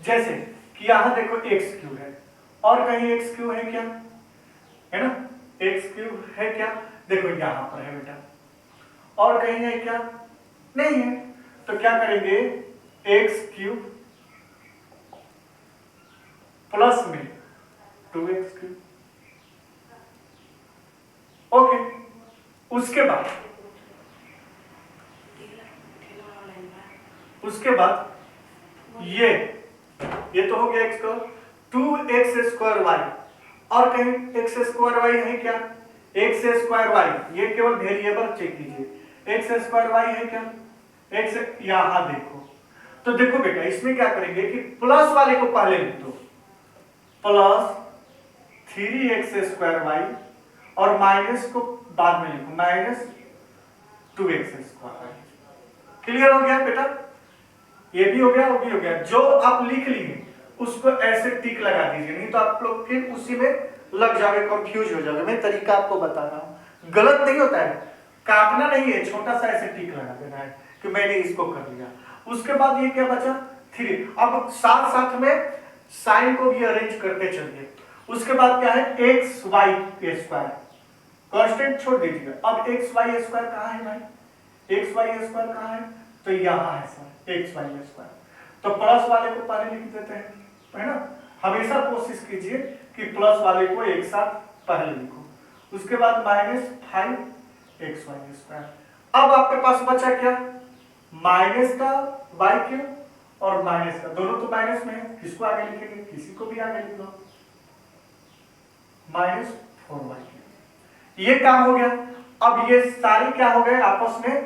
जैसे कि यहां देखो x³ है और कहीं x³ है क्या, है ना, x³ है क्या, देखो यहां पर है बेटा, और कहीं है क्या, नहीं है। तो क्या करेंगे, x³ प्लस में 2x³, ओके। उसके बाद ये तो हो गया x का 2x² y, और कहीं x² y है क्या, x² y, ये केवल वेरिएबल चेक कीजिए, x² y है क्या, x यहां देखो। तो देखो बेटा, इसमें क्या करेंगे कि प्लस वाले को पहले लिख दो, प्लस 3x² y, और माइनस को बाद में लिखो, माइनस 2x²। क्लियर हो गया बेटा, ये भी हो गया, वो भी हो गया। जो आप लिख लिए उसको ऐसे टिक लगा दीजिए, नहीं तो आप लोग फिर उसी में लग जाओगे, कंफ्यूज हो जाओगे। मैं तरीका आपको बता रहा हूं, गलत नहीं होता है, काटना नहीं है, छोटा सा ऐसे टिक लगा देना है कि मैंने इसको कर लिया। उसके बाद ये क्या बचा, 3। अब साथ साथ में साइन को भी अरेंज करते चलिए। उसके बाद क्या है, xy², कांस्टेंट छोड़ दीजिए। अब xy² कहां है भाई, xy² कहां है, तो यहां है सर, xy²। तो प्लस वाले को पहले लिख देते हैं, है ना। हमेशा कोशिश कीजिए कि प्लस वाले को एक साथ पहले लिखो। उसके बाद माइनस 5xy²। अब आपके पास बचा क्या, माइनस का y³ और माइनस का, दोनों तो माइनस में है, किसको आगे लिखेंगे, किसी को भी आगे लिख दो, माइनस 4y³। ये काम हो गया। अब ये सारे क्या हो गए, आपस में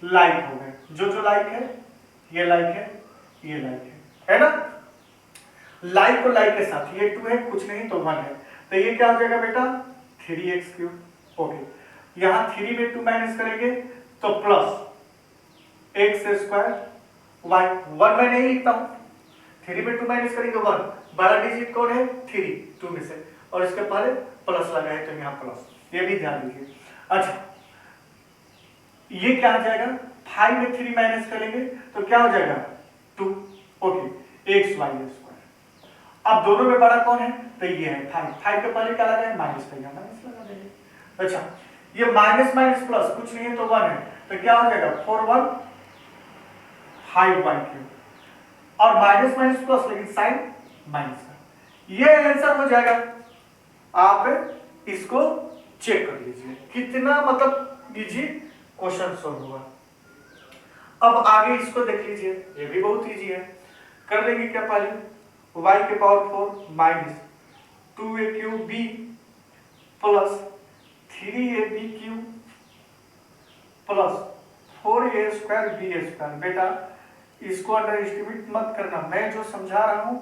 लाइक हो गए। जो लाइक है, ये लाइक है, ये लाइक है ना। लाइक को लाइक के साथ, ये 2 है, कुछ नहीं तो 1 है, तो ये क्या हो जाएगा बेटा, 3x³। ओके, यहां 3 में 2 माइनस करेंगे तो प्लस x² y, 1 मैं नहीं लिखता हूं, 3 में 2 माइनस करेंगे 1, बड़ा डिजिट कौन है, 3, 2 में से, और इसके पहले प्लस लगा है तो यहां प्लस, ये भी ध्यान दीजिए। अच्छा, ये क्या हो जाएगा, 5 में 3 माइनस करेंगे तो क्या हो जाएगा, 2, ओके, xy²। अब दोनों में बड़ा कौन है, तो ये है 5 के पहले क्या लगा है, माइनस का, यहां माइनस लगा देंगे। अच्छा, ये माइनस माइनस प्लस, कुछ नहीं है तो 1 है, तो क्या हो जाएगा, 4 1 5y³, और माइनस माइनस प्लस, लेकिन साइन माइनस का, ये आंसर हो जाएगा। आप इसको चेक कर लीजिए, कितना मतलब इजी क्वेश्चन सोल्व हुआ। अब आगे इसको देख लीजिए, ये भी बहुत इजी है। कर देंगे क्या, पहले y⁴ minus 2a³ plus 3ab³ plus 4a²b²। बेटा इसको अंडर एस्टिमेट मत करना, मैं जो समझा रहा हूं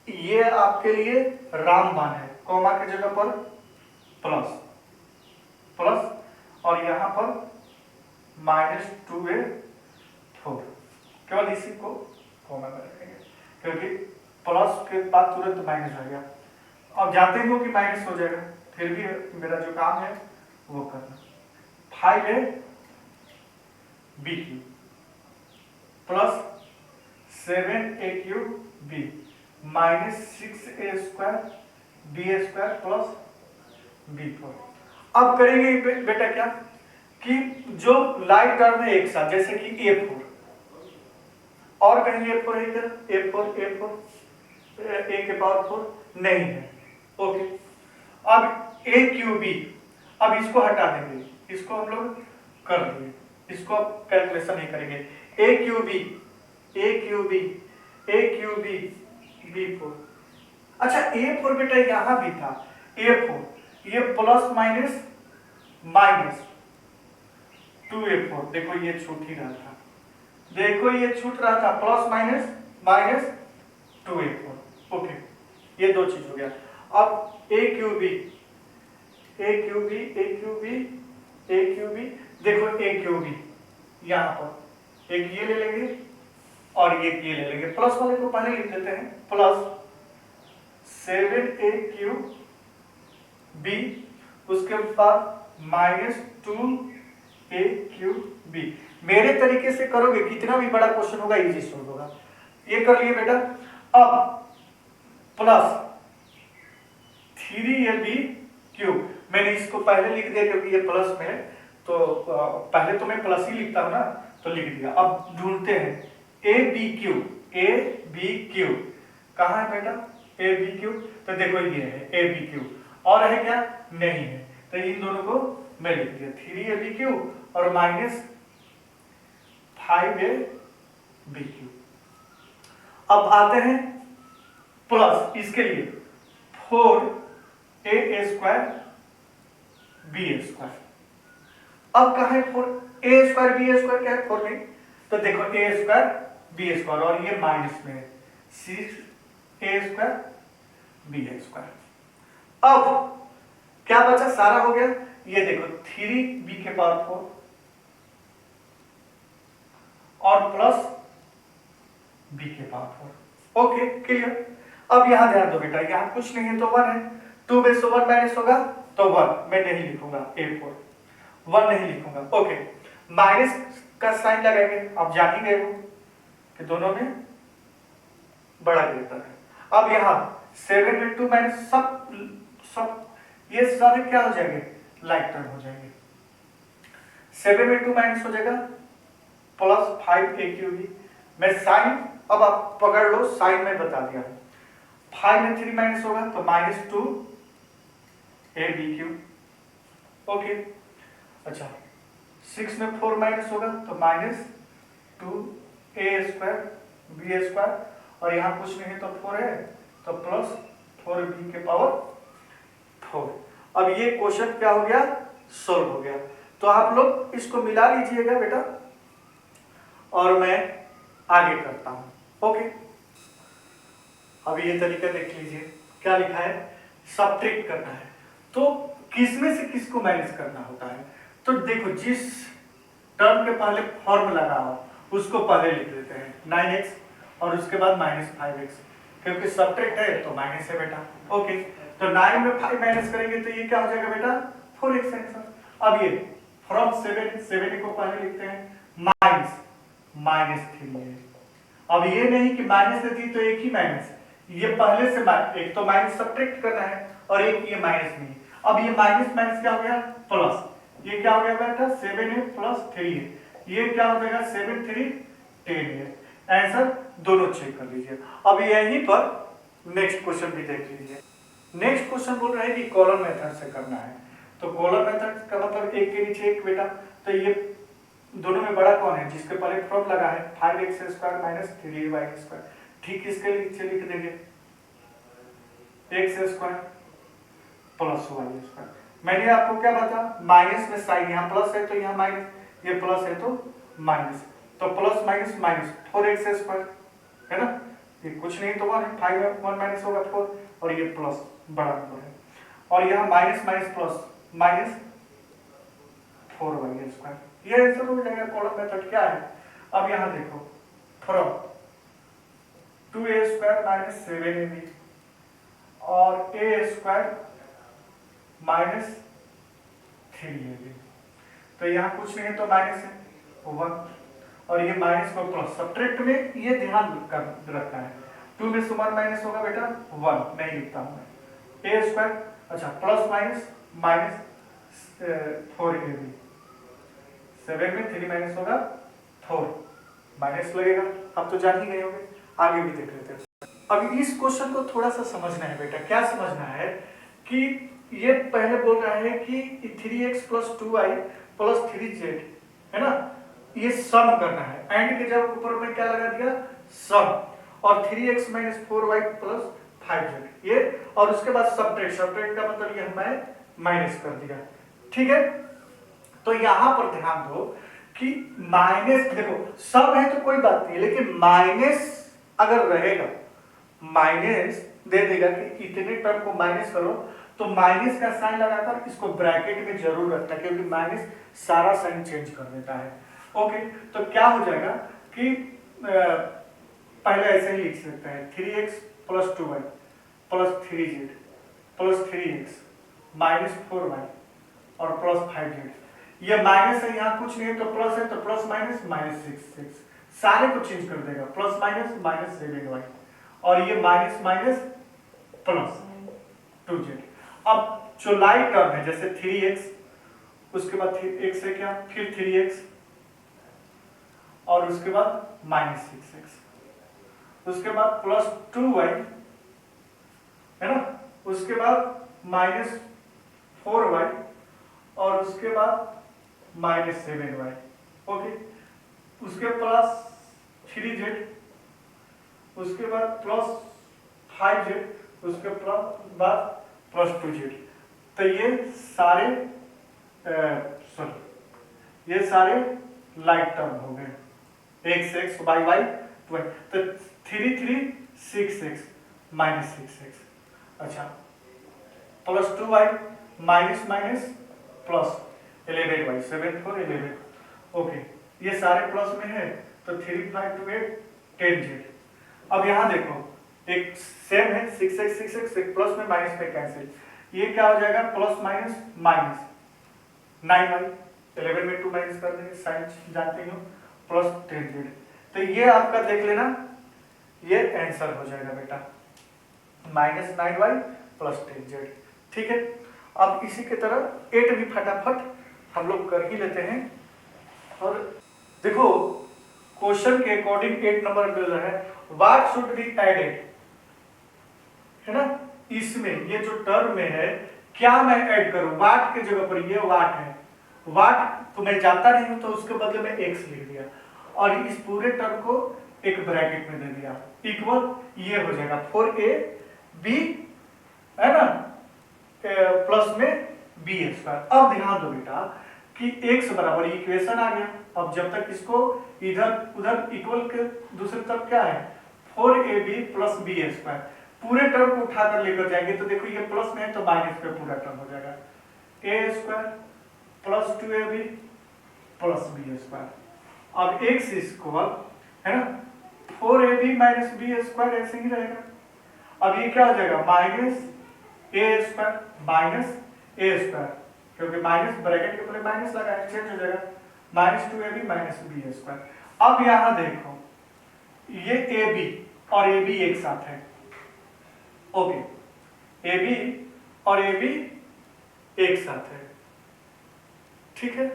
ये आपके लिए रामबाण है। कॉमा की जगह पर प्लस प्लस और यहां पर माइनस 2a4, केवल इसी को कॉमा में रखेंगे क्योंकि प्लस के बाद तुरंत माइनस आ गया। अब जानते हो कि माइनस हो जाएगा, फिर भी मेरा जो काम है वो करना। 5ab³ plus 7a³ -6a² b² plus b4। अब करेंगे बेटा क्या कि जो लाइक टर्म है एक साथ, जैसे कि a4 और कहेंगे a4 है क्या, a4 a के पावर 4 नहीं है। ओके, अब a³ अब इसको हटा देंगे, इसको हम लोग कर दिए, इसको अब कैलकुलेशन नहीं करेंगे। a³ b4। अच्छा a4 बेटा यहां भी था a4, ये प्लस माइनस माइनस 2a4, देखो ये छूट ही रहा था, देखो ये छूट रहा था, plus minus minus 2a4। Okay, ये दो चीज हो गया। अब a³ देखो a³ यहां पर एक ये ले लेंगे और ये ले लेंगे, प्लस वाले को पहले लिख देते हैं, प्लस 7a³ उसके बाद -2a³ मेरे तरीके से करोगे कितना भी बड़ा क्वेश्चन होगा इजी सॉल्व होगा। ये कर लिए बेटा। अब प्लस 3ab³, मैंने इसको पहले लिख दिया क्योंकि ये प्लस में है, तो पहले तो मैं प्लस ही लिखता हूं ना, तो लिख दिया। अब ढूंढते हैं ab³ कहां है बेटा, ab³, तो देखो ये है ab³ और है क्या, नहीं है, तो इन दोनों को मैं लिख दिया 3ab³ और -5ab³। अब आते हैं प्लस इसके लिए 4a² b²। अब कहा है 4a² b² क्या है, 4 में, तो देखो a² b² और ये माइनस में है 6a² b²। अब क्या बचा, सारा हो गया, ये देखो 3b के पावर 4 और प्लस b के पावर 4। Okay clear. अब यहां ध्यान दो बेटा, यहां कुछ नहीं है तो 1 है, 2 में से 1 माइनस होगा तो 1, मैं नहीं लिखूंगा a4, 1 नहीं लिखूंगा। ओके, माइनस का साइन लगाएंगे, आप जान ही गए हो कि दोनों में बड़ा ग्रेटर है। अब यहां 7 में 2 माइनस सब ये सारे क्या हो जाएंगे, लाइक टर्म हो जाएंगे। 7 में 2 माइनस हो जाएगा प्लस 5a³। मैं साइन, अब आप पकड़ लो, साइन में बता दिया, 5 में 3 माइनस होगा तो -2ab³। ओके, अच्छा 6 में 4 माइनस होगा तो -2a² b² और यहां कुछ नहीं है तो 4 है तो प्लस 4b के पावर 4। अब ये क्वेश्चन क्या हो गया, सोल्व हो गया। तो आप लोग इसको मिला लीजिएगा बेटा और मैं आगे करता हूं। ओके, अब ये तरीका देख लीजिए, क्या लिखा है, सब्ट्रैक्ट करना है, तो किसमें से किसको माइनस करना होता है, तो देखो जिस टर्म के पहले फॉर्मूला लगा हो उसको पहले लिख देते हैं 9x और उसके बाद -5x, क्योंकि सब्ट्रैक्ट है तो माइनस है बेटा। ओके, तो 9 में 5 माइनस करेंगे तो ये क्या हो जाएगा बेटा, 4x आंसर। अब ये फ्रॉम 7 को पहले लिखते हैं -3 है। अब ये नहीं कि माइनस से थी तो एक ही माइनस, ये पहले से एक तो माइनस सब्ट्रैक्ट करना है और एक ये माइनस नहीं। अब ये माइनस माइनस क्या हो गया, प्लस, ये क्या हो गया बेटा 7 है प्लस 3 है, ये क्या हो जाएगा 7 3 10 है। आंसर दोनों चेक कर लीजिए। अब यहीं पर नेक्स्ट क्वेश्चन भी देख लीजिए। नेक्स्ट क्वेश्चन बोल रहा है कि कॉलम मेथड से करना है, तो कॉलम मेथड का मतलब एक के नीचे एक बेटा, तो ये दोनों में बड़ा कौन है, जिसके पहले फ्रॉम लगा है 5x² - 3y², ठीक इसके नीचे लिख देंगे x² प्लस y²। मैंने आपको क्या बताया, माइनस में साइन, यहाँ प्लस है तो यहाँ माइनस, ये प्लस है तो माइनस, तो प्लस माइनस माइनस 4x² है ना, ये कुछ नहीं तो 1 है, 5 में 1 माइनस होगा 4 और ये प्लस बड़ा नंबर है, और यहाँ minus minus plus minus 4y², ये आंसर हो जाएगा। कॉलम मेथड क्या है, अब यहाँ देखो फ्रॉम 2a² - 7ab और a² - 3ab, तो यहाँ कुछ नहीं है तो माइनस है 1 और ये माइनस को प्लस, सब्ट्रैक्ट में ये ध्यान रखना है, 2 में से 1 माइनस होगा बेटा 1, नहीं लिखता हूँ मैं। ए स्क्वायर, अच्छा प्लस माइनस माइनस 4ab, 7 में 3 माइनस होगा 4, माइनस लगेगा। अब तो जान ही गए होंगे, आगे भी देख लेते हैं। अब इस क्वेश्चन को थोड़ा सा समझना है बेटा। क्या समझना है कि ये पहले बोल रहा है कि 3x plus 2y plus 3z है ना, ये सम करना है। एंड के जब ऊपर में क्या लगा दिया, सम, और 3x minus 4y plus 5z ये, और उसके बाद सब्ट्रैक्ट, सब्ट्रैक्ट का मतलब ये हमें माइनस कर दिया। ठीक है, तो यहां पर ध्यान दो कि माइनस, देखो सम है तो कोई बात नहीं, लेकिन माइनस अगर रहेगा, माइनस दे देगा कि इतने टर्म को माइनस करो, तो माइनस का साइन लगाकर इसको ब्रैकेट में जरूर रखना, क्योंकि माइनस सारा साइन चेंज कर देता है। ओके, तो क्या हो जाएगा कि पहले ऐसे ही लिख सकते हैं 3x plus 2y plus 3z plus 3x minus 4y और प्लस 5z। ये माइनस है, यहाँ कुछ नहीं है तो प्लस है, तो प्लस माइनस माइनस 6 सारे को चेंज कर देगा, प्लस माइनस माइनस 7y, और ये माइनस माइनस प्लस 2z। अब जो लाइट टर्म है जैसे 3x, उसके बाद x है क्या, फिर 3x और उसके बाद माइनस 6x, उसके बाद प्लस 2y है ना, उसके बाद माइनस 4y और उसके बाद माइनस 7y। ओके, उसके प्लस 3z, उसके बाद प्लस 5z, उसके बाद प्लस 2z। तो ये सारे ये सारे लाइट टर्म हो गए, x y y 2, तो 3 3 6x माइनस 6x, अच्छा plus 2y minus minus plus 11y 7 4 11। Okay, ये सारे प्लस में है, तो 3 5 2 8 10z। अब यहाँ देखो एक सेम है 6x एक प्लस में माइनस में कैंसिल, ये क्या हो जाएगा, प्लस माइनस माइनस 9y, 11 में 2 माइनस कर देंगे, साइन जानते हो, प्लस 10z। तो ये आपका देख लेना, ये आंसर हो जाएगा बेटा माइनस 9y प्लस 10z। ठीक है, अब इसी के तरह 8 भी फटाफट हम लोग कर ही लेते हैं। और देखो क्वेश्चन के अकॉर्डिंग 8 नंबर मिल रहा है, व्हाट शुड बी एडेड, है ना, इसमें ये जो टर्म में है क्या मैं ऐड करूं, वाट के जगह पर ये वाट है, वाट तो मैं जानता नहीं हूं, तो उसके बदले में x लिख दिया और इस पूरे टर्म को एक ब्रैकेट में दे दिया, इक्वल ये हो जाएगा 4ab है ना प्लस में b स्क्वायर। अब ध्यान दो बेटा कि x बराबर इक्वेशन आ गया। अब जब तक इसको इधर उधर इक्वल के दूसरी तरफ क्या है 4ab प्लस b स्क्वायर, पूरे टर्म को उठाकर लेकर जाएंगे तो देखो ये प्लस में है तो माइनस पे पूरा टर्म हो जाएगा, a square plus 2ab plus b square. अब x इक्वल है ना 4ab माइनस b स्क्वायर, ऐसे ही रहेगा। अब ये क्या हो जाएगा minus a square minus a square, क्योंकि माइनस ब्रैकेट के पहले माइनस लगा है, चेंज हो जाएगा minus 2ab minus b square. अब यहां देखो ये ab और ab एक साथ है, ओके ab और ab एक साथ है, ठीक है,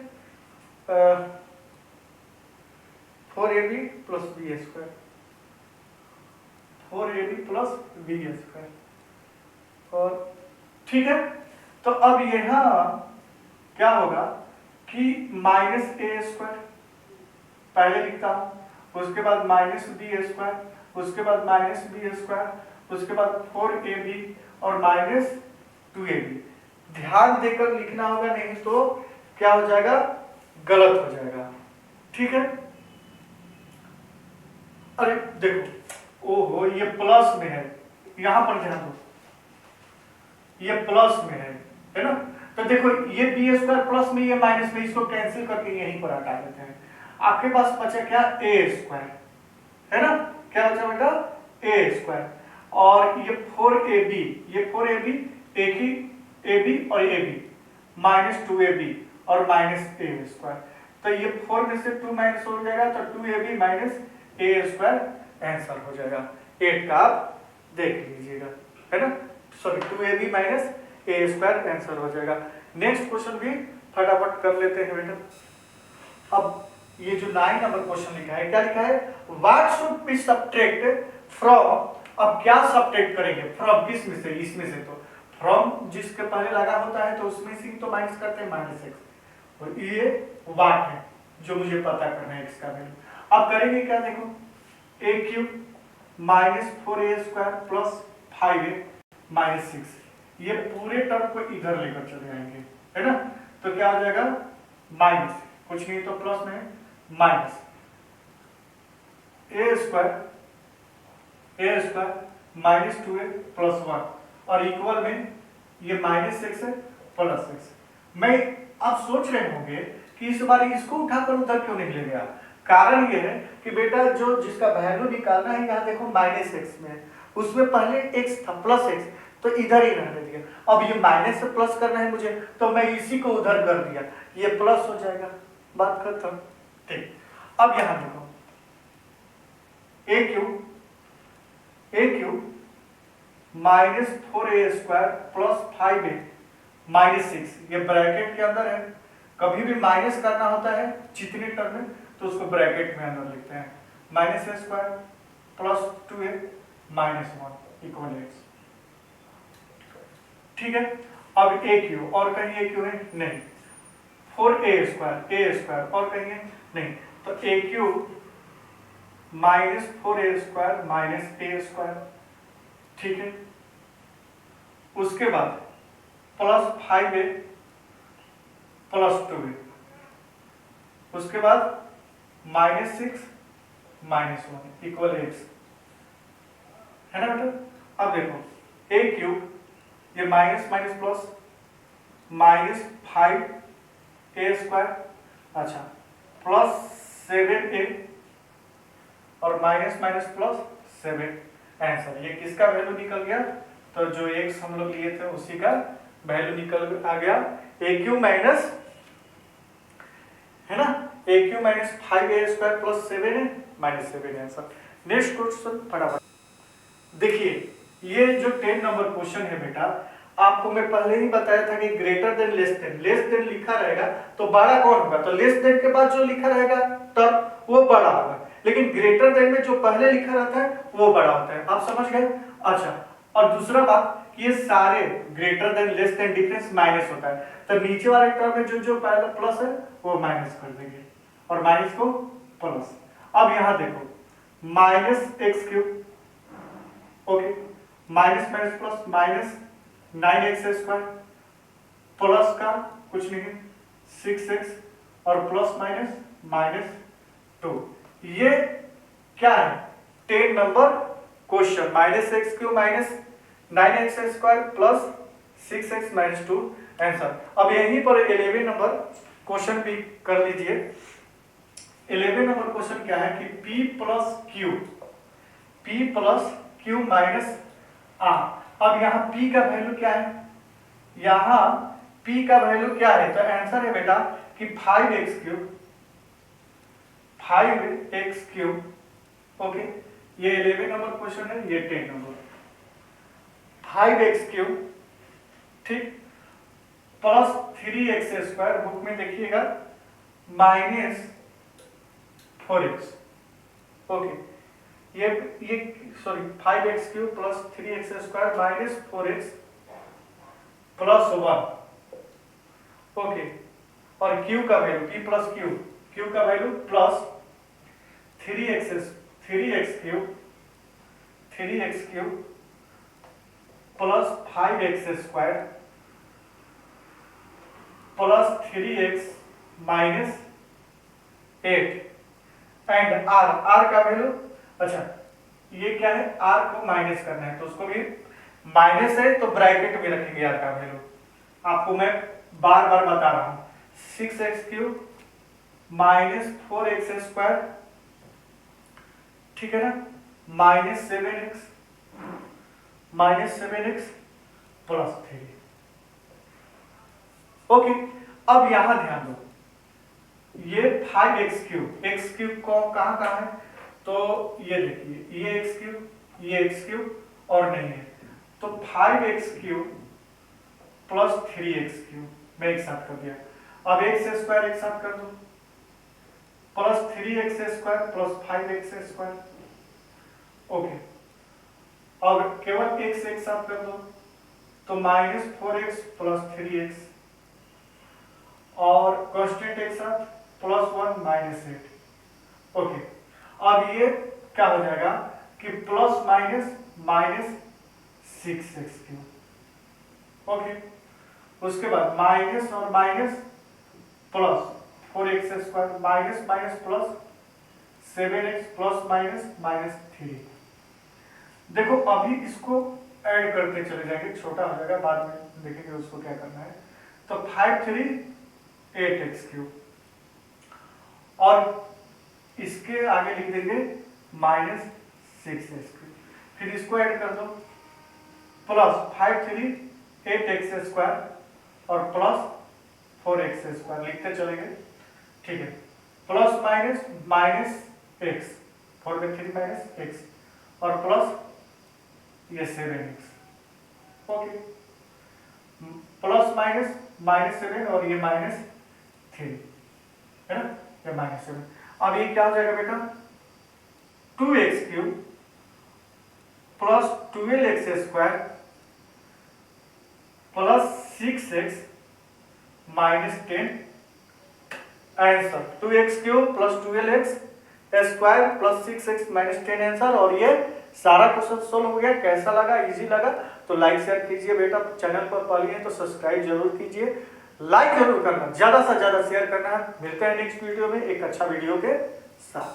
4ab plus b square, 4ab plus b square, और ठीक है। तो अब यहां क्या होगा कि माइनस a स्क्वायर पहले लिखता हूं, उसके बाद माइनस b स्क्वायर, उसके बाद माइनस b स्क्वायर, उसके बाद 4ab और माइनस 2ab। ध्यान देकर लिखना होगा, नहीं तो क्या हो जाएगा गलत हो जाएगा, ठीक है। अरे देखो ओहो ये प्लस में है, यहां पर ध्यान दो ये प्लस में है ना, तो देखो ये बी स्क्वायर प्लस में ये माइनस में, इसको कैंसिल करके यहीं पर हटा देते हैं। आपके पास बचा क्या ए स्क्वायर, है ना, क्या बचा बेटा ए स्क्वायर, और ये 4ab, ये 4ab एक ही ab और ab माइनस 2ab और माइनस a स्क्वायर, तो ये 4 में से 2 माइनस हो जाएगा तो 2ab minus a square answer हो जाएगा। 8 का आप देख लीजिएगा, है ना। सॉरी 2ab माइनस ए स्क्वायर आंसर हो जाएगा। नेक्स्ट क्वेश्चन भी फटाफट कर लेते हैं बेटा। अब ये जो 9 नंबर क्वेश्चन लिखा है, क्या लिखा है, what should be subtract from. अब क्या सब्ट्रैक्ट करेंगे, फ्रॉम किस में से, इसमें से। तो फ्रॉम जिसके पहले लगा होता है तो उसमें से तो माइनस करते हैं -x, और ये व्हाट है जो मुझे पता करना है x का वैल्यू। अब करेंगे क्या, देखो a cube minus 4a square plus 5a minus 6, ये पूरे टर्म को इधर लेकर चले आएंगे, है ना। तो क्या हो जाएगा, माइनस, कुछ नहीं तो प्लस में minus a square minus 2a plus 1, और इक्वल में ये -6 है प्लस 6। मैं आप सोच रहे होंगे कि इस बार इसको उठाकर उधर क्यों नहीं ले गया। कारण ये है कि बेटा जो जिसका वैल्यू निकालना है, यहाँ देखो -x में, उसमें पहले x था प्लस x, तो इधर ही रहने दिया। अब ये माइनस से प्लस करना है मुझे, तो मैं इसी को उधर कर दिया, ये प्लस हो जाएगा, बात खत्म। ठीक, अब यहां देखो a cube minus 4a square plus 5a minus 6, ये ब्रैकेट के अंदर है। कभी भी माइनस करना होता है जितने टर्म में, तो उसको ब्रैकेट में अंदर लिखते हैं, minus a square plus 2a minus 1 equal x। ठीक है, अब a क्यूब, और कहीं a क्यूब है नहीं, 4a स्क्वायर और कहीं है नहीं, तो a cube minus 4a square minus a square. ठीक है, उसके बाद प्लस 5a प्लस 2a, उसके बाद -6 -1 इक्वल x, है ना बेटा। अब देखो a क्यूब, ये minus minus plus -5a square, अच्छा प्लस 7a और माइनस माइनस प्लस 7 आंसर। ये किसका वैल्यू निकल गया, तो जो x हम लोग लिए थे उसी का वैल्यू निकल आ गया, a क्यूब माइनस, है ना, a cube minus 5a square plus 7 है माइनस 7 आंसर। नेक्स्ट क्वेश्चन फटाफट देखिए, ये जो 10 नंबर क्वेश्चन है बेटा, आपको मैं पहले ही बताया था कि ग्रेटर देन लेस देन लिखा रहेगा तो बड़ा कौन होगा, तो लेस देन के बाद जो लिखा रहेगा टर्म वो बड़ा होगा, लेकिन ग्रेटर देन में जो पहले लिखा रहता है वो बड़ा होता है। आप समझ गए। अच्छा, और दूसरा बात, ये सारे greater than less than difference minus होता है, तो नीचे वाले टर्म में जो पहला प्लस है वो माइनस कर देंगे और माइनस को प्लस। अब यहां देखो -x cube, okay, minus minus plus minus 9x square plus का कुछ नहीं है 6x और प्लस माइनस -2। ये क्या है, 10 number question, -x cube minus 9x square plus 6x minus 2 answer. अब यहीं पर 11 नंबर क्वेश्चन भी कर लीजिए। 11 नंबर क्वेश्चन क्या है कि p plus Q minus r। अब यहाँ p का वैल्यू क्या है, यहाँ p का वैल्यू क्या है, तो आंसर है बेटा कि 5x क्यूब, ओके, ये 11 नंबर क्वेश्चन है, ये 10 नंबर, 5x क्यूब, ठीक, प्लस 3x स्क्वायर, बुक में देखिएगा माइनस 4x, ओके, ये sorry 5x cube plus 3x square minus 4x plus 1, okay, और q का वैल्यू p प्लस q का value plus 3x cube plus 5x square plus 3x minus 8 and r का value, अच्छा ये क्या है, r को माइनस करना है तो उसको भी माइनस है तो ब्रैकेट में रखेंगे r का वैल्यू। आपको मैं बार बार बता रहा हूं, 6x cube minus 4x square, ठीक है ना, माइनस 7x प्लस 3, ओके। अब यहां ध्यान दो, ये 5x क्यूब, x क्यूब को कहां है, तो ये देखिए, ये x क्यूब ये एक्स क्यूब और नहीं है, तो 5x³ प्लस 3x³ मैं एक साथ कर दिया। अब x² एक साथ कर दो, plus 3x² plus 5x²। Okay, अब केवल x एक साथ कर दो, तो -4x प्लस 3x और कांस्टेंट एक साथ +1 -8। ओके, अब ये क्या हो जाएगा कि प्लस माइनस 6x³। ओके, उसके बाद माइनस और minus plus 4x² minus minus plus 7x plus minus 3। देखो अभी इसको ऐड करते चले जाएंगे, छोटा हो जाएगा, बाद में देखेंगे उसको क्या करना है। तो 5 3 8x³ और इसके आगे लिख देंगे -6x³। फिर इसको ऐड कर दो, प्लस 5 3 8x² और प्लस 4x² लिखते चलेंगे। ठीक है, प्लस माइनस x, 4 में 3 माइनस x और प्लस ये 7x। ओके, प्लस माइनस 7 और ये -3 है ना, ये -7। अब ये क्या हो जाएगा बेटा, 2x³ plus 12x² plus 6x minus 10। Answer 2x³ plus 12x² plus 6x minus 10 answer. और ये सारा क्वेश्चन सोल्व हो गया। कैसा लगा, इजी लगा तो लाइक शेयर कीजिए बेटा। चैनल पर पहले हैं तो सब्सक्राइब जरूर कीजिए, लाइक जरूर करना, ज्यादा से ज्यादा शेयर करना है। मिलते हैं नेक्स्ट वीडियो में एक अच्छा वीडियो के साथ।